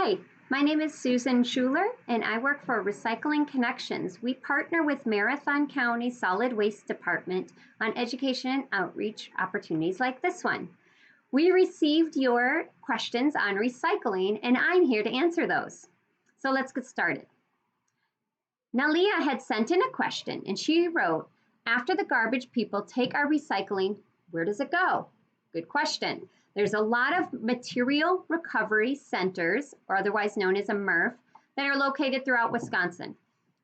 Hi, my name is Susan Schuler, and I work for Recycling Connections. We partner with Marathon County Solid Waste Department on education and outreach opportunities like this one. We received your questions on recycling, and I'm here to answer those. So let's get started. Now, Leah had sent in a question, and she wrote, after the garbage people take our recycling, where does it go? Good question. There's a lot of material recovery centers, or otherwise known as a MRF, that are located throughout Wisconsin.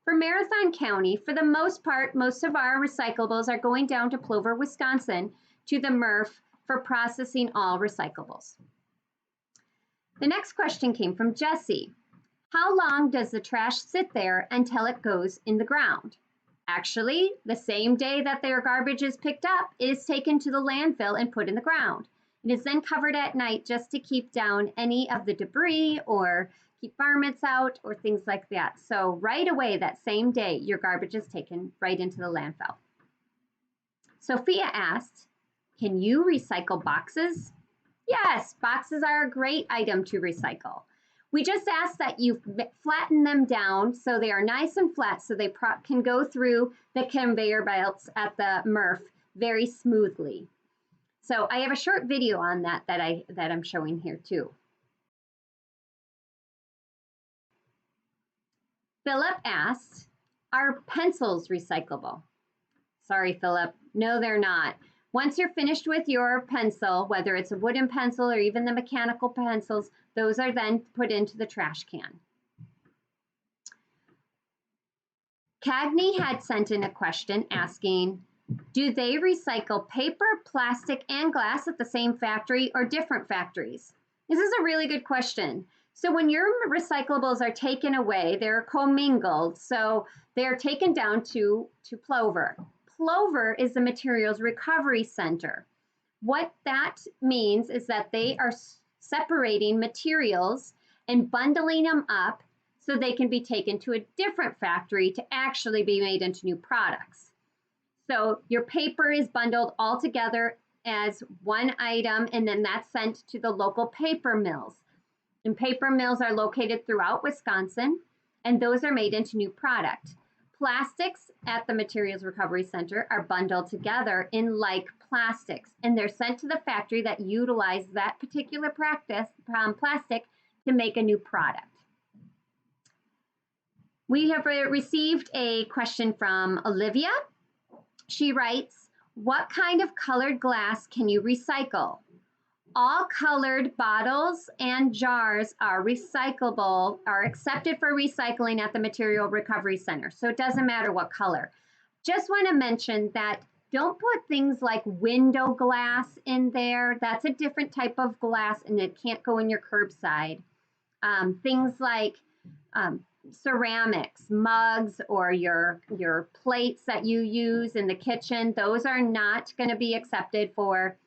For Marathon County, for the most part, most of our recyclables are going down to Plover, Wisconsin, to the MRF for processing all recyclables. The next question came from Jesse. How long does the trash sit there until it goes in the ground? Actually, the same day that their garbage is picked up, it is taken to the landfill and put in the ground. It is then covered at night just to keep down any of the debris or keep varmints out or things like that. So right away that same day, your garbage is taken right into the landfill. Sophia asked, can you recycle boxes? Yes, boxes are a great item to recycle. We just ask that you flatten them down so they are nice and flat so they can go through the conveyor belts at the MRF very smoothly. So I have a short video on that I'm showing here too. Philip asked, are pencils recyclable? Sorry, Philip, no, they're not. Once you're finished with your pencil, whether it's a wooden pencil or even the mechanical pencils, those are then put into the trash can. Cagney had sent in a question asking, do they recycle paper, plastic, and glass at the same factory or different factories? This is a really good question. So when your recyclables are taken away, they're commingled. So they're taken down to Plover. Plover is the materials recovery center. What that means is that they are separating materials and bundling them up so they can be taken to a different factory to actually be made into new products. So your paper is bundled all together as one item, and then that's sent to the local paper mills. And paper mills are located throughout Wisconsin, and those are made into new product. Plastics at the Materials Recovery Center are bundled together in like plastics, and they're sent to the factory that utilizes that particular plastic to make a new product. We have received a question from Olivia. She writes, what kind of colored glass can you recycle? All colored bottles and jars are recyclable, are accepted for recycling at the Material Recovery Center. So it doesn't matter what color. Just want to mention that don't put things like window glass in there. That's a different type of glass and it can't go in your curbside. Things like ceramics, mugs, or your plates that you use in the kitchen, those are not going to be accepted for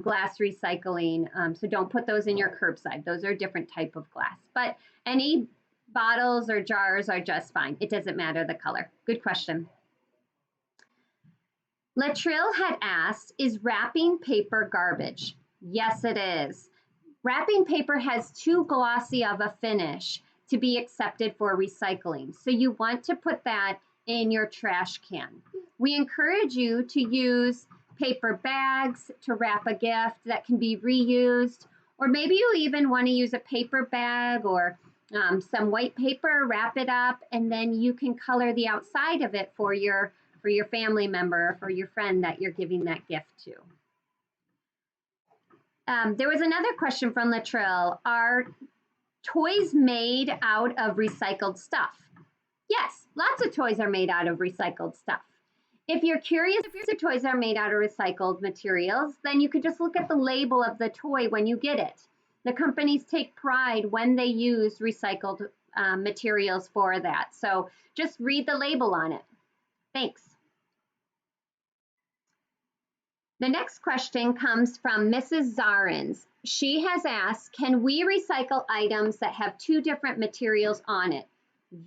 glass recycling. So don't put those in your curbside. Those are a different type of glass. But any bottles or jars are just fine. It doesn't matter the color. Good question. Latrill had asked, is wrapping paper garbage? Yes, it is. Wrapping paper has too glossy of a finish to be accepted for recycling. So you want to put that in your trash can. We encourage you to use paper bags to wrap a gift that can be reused, or maybe you even want to use a paper bag or some white paper, wrap it up, and then you can color the outside of it for your family member, for your friend that you're giving that gift to. There was another question from Latrell. Are toys made out of recycled stuff? Yes, lots of toys are made out of recycled stuff. If you're curious if the toys are made out of recycled materials, then you could just look at the label of the toy when you get it. The companies take pride when they use recycled materials for that. So just read the label on it. Thanks. The next question comes from Mrs. Zarins. She has asked, can we recycle items that have two different materials on it?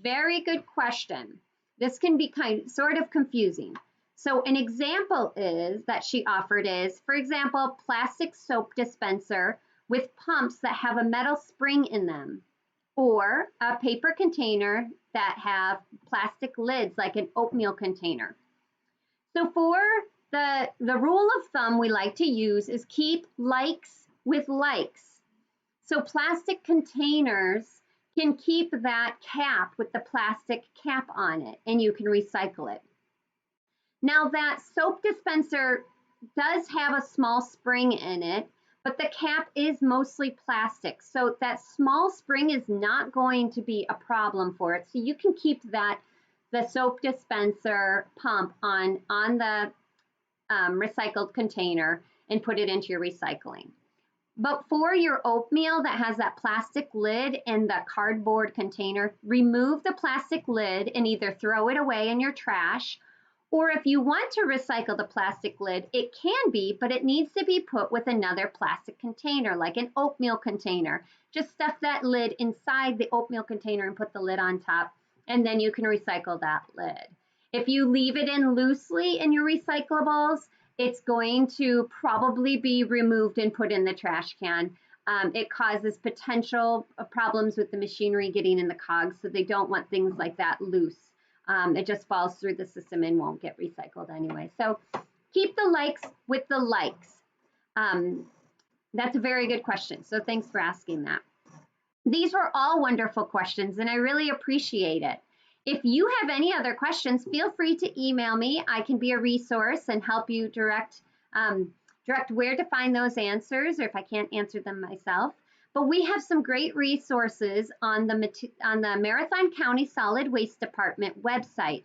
Very good question. This can be sort of confusing. So an example is that she offered is, for example, plastic soap dispenser with pumps that have a metal spring in them. or a paper container that have plastic lids like an oatmeal container. So for the rule of thumb we like to use is keep likes with likes. So plastic containers can keep that cap with the plastic cap on it and you can recycle it. Now that soap dispenser does have a small spring in it, but the cap is mostly plastic. So that small spring is not going to be a problem for it. So you can keep the soap dispenser pump on the recycled container and put it into your recycling. But for your oatmeal that has that plastic lid and the cardboard container, remove the plastic lid and either throw it away in your trash, or if you want to recycle the plastic lid, it can be, but it needs to be put with another plastic container, like an oatmeal container. Just stuff that lid inside the oatmeal container and put the lid on top, and then you can recycle that lid. If you leave it in loosely in your recyclables, it's going to probably be removed and put in the trash can. It causes potential problems with the machinery getting in the cogs, so they don't want things like that loose. It just falls through the system and won't get recycled anyway. So keep the likes with the likes. That's a very good question. So thanks for asking that. These were all wonderful questions and I really appreciate it. If you have any other questions, feel free to email me. I can be a resource and help you direct where to find those answers, or if I can't answer them myself. But we have some great resources on the Marathon County Solid Waste Department website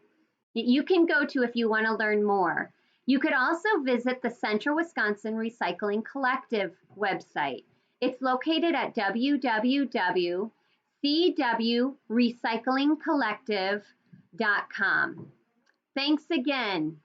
that you can go to if you want to learn more. You could also visit the Central Wisconsin Recycling Collective website. It's located at www.cwrecyclingcollective.com. Thanks again.